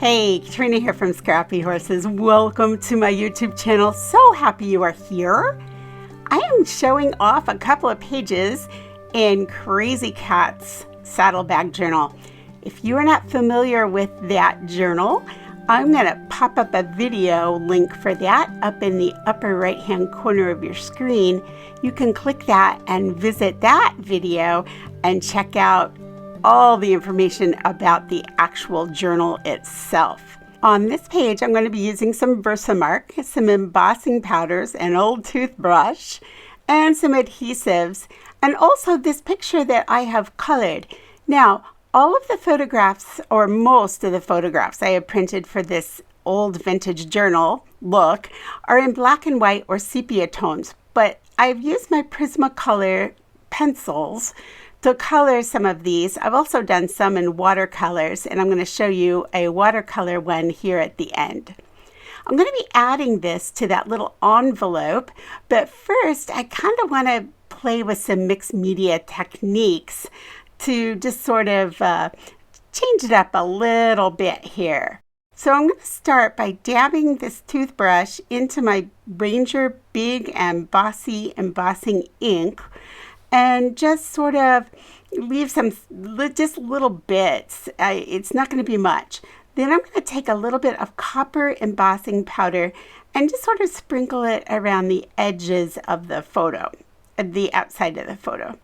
Hey, Katrina here from Scrappy Horses. Welcome to my YouTube channel. So happy you are here. I am showing off a couple of pages in Krazy Cat's Saddlebag Journal. If you are not familiar with that journal, I'm going to pop up a video link for that up in the upper right hand corner of your screen. You can click that and visit that video and check out all the information about the actual journal itself. On this page, I'm going to be using some Versamark, some embossing powders, an old toothbrush, and some adhesives, and also this picture that I have colored. Now, all of the photographs, or most of the photographs I have printed for this old vintage journal look, are in black and white or sepia tones, but I've used my Prismacolor pencils to color some of these. I've also done some in watercolors, and I'm going to show you a watercolor one here at the end. I'm going to be adding this to that little envelope, but first I kind of want to play with some mixed media techniques to just sort of change it up a little bit here. So I'm going to start by dabbing this toothbrush into my Ranger Big and Bossy embossing ink, and just sort of leave some just little bits. It's not going to be much. Then I'm going to take a little bit of copper embossing powder and just sort of sprinkle it around the edges of the photo, the outside of the photo.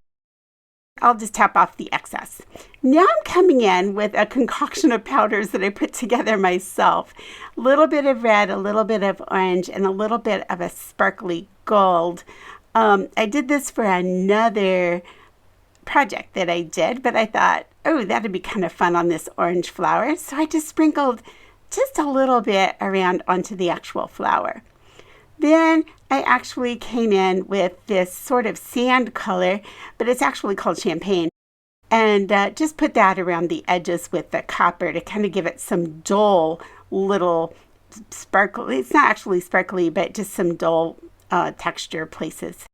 I'll just tap off the excess. Now I'm coming in with a concoction of powders that I put together myself. A little bit of red, a little bit of orange, and a little bit of a sparkly gold. I did this for another project that I did, but I thought, oh, that'd be kind of fun on this orange flower. So I just sprinkled just a little bit around onto the actual flower. Then I actually came in with this sort of sand color, but it's actually called champagne, and just put that around the edges with the copper to kind of give it some dull little sparkle. It's not actually sparkly, but just some dull texture places.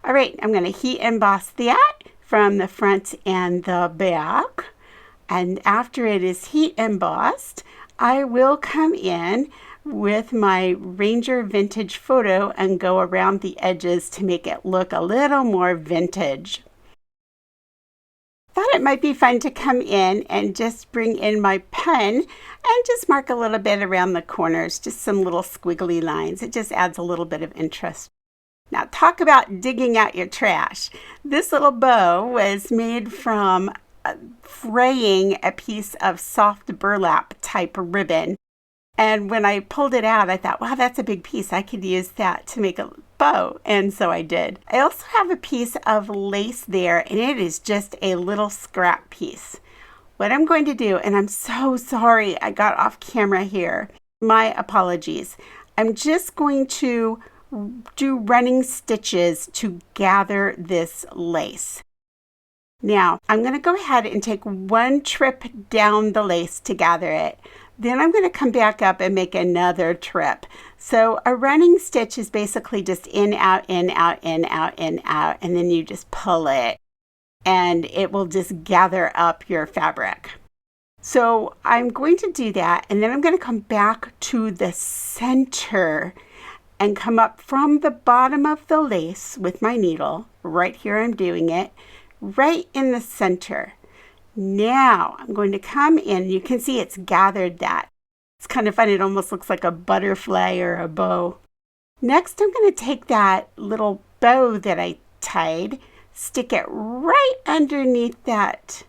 All right, I'm going to heat emboss that from the front and the back. And after it is heat embossed, I will come in with my Ranger vintage photo and go around the edges to make it look a little more vintage. Thought it might be fun to come in and just bring in my pen and just mark a little bit around the corners, just some little squiggly lines. It just adds a little bit of interest. Now talk about digging out your trash. This little bow was made from fraying a piece of soft burlap type ribbon. And when I pulled it out, I thought, wow, that's a big piece. I could use that to make a bow. And so I did. I also have a piece of lace there, and it is just a little scrap piece. What I'm going to do, and I'm so sorry I got off camera here. My apologies. I'm just going to do running stitches to gather this lace. Now, I'm going to go ahead and take one trip down the lace to gather it. Then I'm going to come back up and make another trip. So a running stitch is basically just in, out, in, out, in, out, in, out, and then you just pull it and it will just gather up your fabric. So I'm going to do that, and then I'm going to come back to the center and come up from the bottom of the lace with my needle. Right here I'm doing it, right in the center. Now I'm going to come in. You can see it's gathered that. It's kind of fun. It almost looks like a butterfly or a bow. Next, I'm going to take that little bow that I tied, stick it right underneath that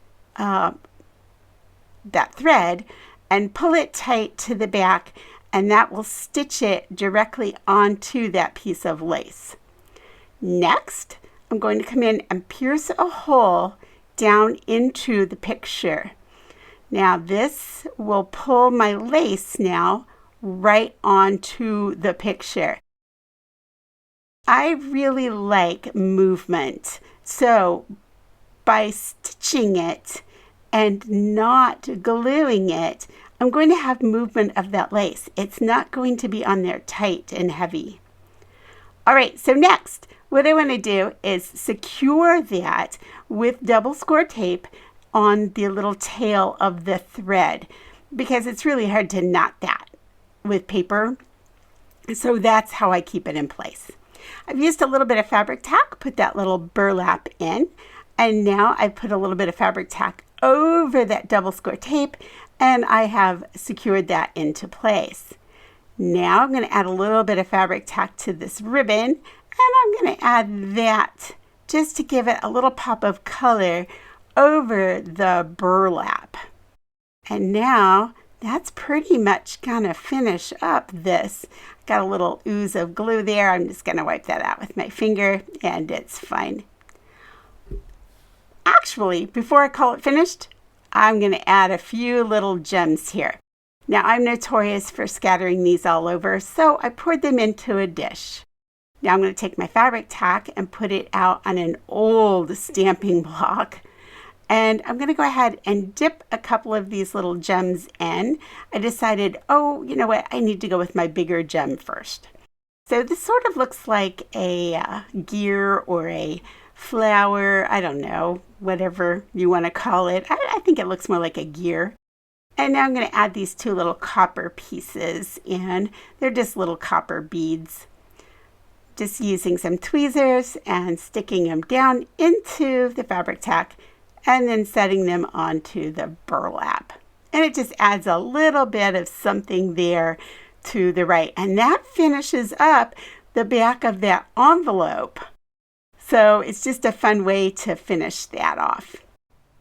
thread, and pull it tight to the back, and that will stitch it directly onto that piece of lace. Next, I'm going to come in and pierce a hole down into the picture. Now this will pull my lace now right onto the picture. I really like movement, so by stitching it and not gluing it, I'm going to have movement of that lace. It's not going to be on there tight and heavy. All right, so next, what I want to do is secure that with double score tape on the little tail of the thread. because it's really hard to knot that with paper. So that's how I keep it in place. I've used a little bit of Fabric-Tac, put that little burlap in, and now I put a little bit of Fabric-Tac over that double score tape, and I have secured that into place. Now I'm going to add a little bit of Fabric-Tac to this ribbon, and I'm going to add that just to give it a little pop of color over the burlap. And now that's pretty much going to finish up this. Got a little ooze of glue there. I'm just going to wipe that out with my finger, and it's fine. Actually, before I call it finished, I'm going to add a few little gems here. Now, I'm notorious for scattering these all over, so I poured them into a dish. Now I'm going to take my Fabric-Tac and put it out on an old stamping block. And I'm going to go ahead and dip a couple of these little gems in. I decided, oh, you know what? I need to go with my bigger gem first. So this sort of looks like a gear or a flower. I don't know, whatever you want to call it. I think it looks more like a gear. And now I'm going to add these two little copper pieces in. They're just little copper beads. Just using some tweezers and sticking them down into the Fabric-Tac and then setting them onto the burlap. And it just adds a little bit of something there to the right. And that finishes up the back of that envelope. So it's just a fun way to finish that off.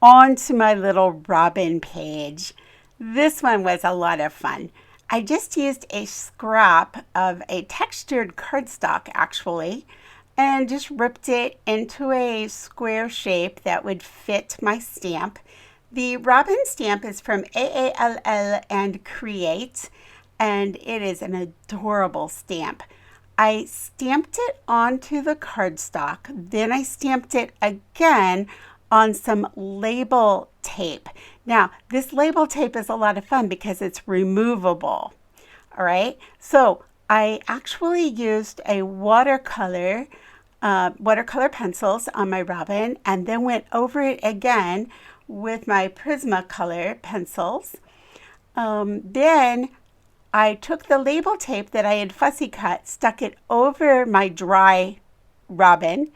On to my little robin page. This one was a lot of fun. I just used a scrap of a textured cardstock actually, and just ripped it into a square shape that would fit my stamp. The robin stamp is from AALL and Create, and it is an adorable stamp. I stamped it onto the cardstock, then I stamped it again on some label tape. Now, this label tape is a lot of fun because it's removable. All right, so I actually used a watercolor pencils on my robin, and then went over it again with my Prismacolor pencils. Then I took the label tape that I had fussy cut, stuck it over my dry robin,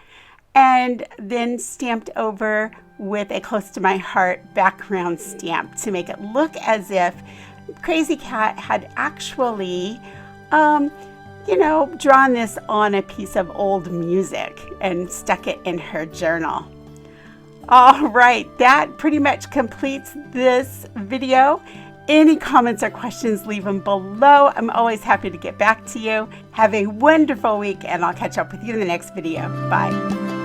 and then stamped over with a close to my heart background stamp to make it look as if Krazy Cat had actually, drawn this on a piece of old music and stuck it in her journal. All right, that pretty much completes this video. Any comments or questions, leave them below. I'm always happy to get back to you. Have a wonderful week, and I'll catch up with you in the next video. Bye.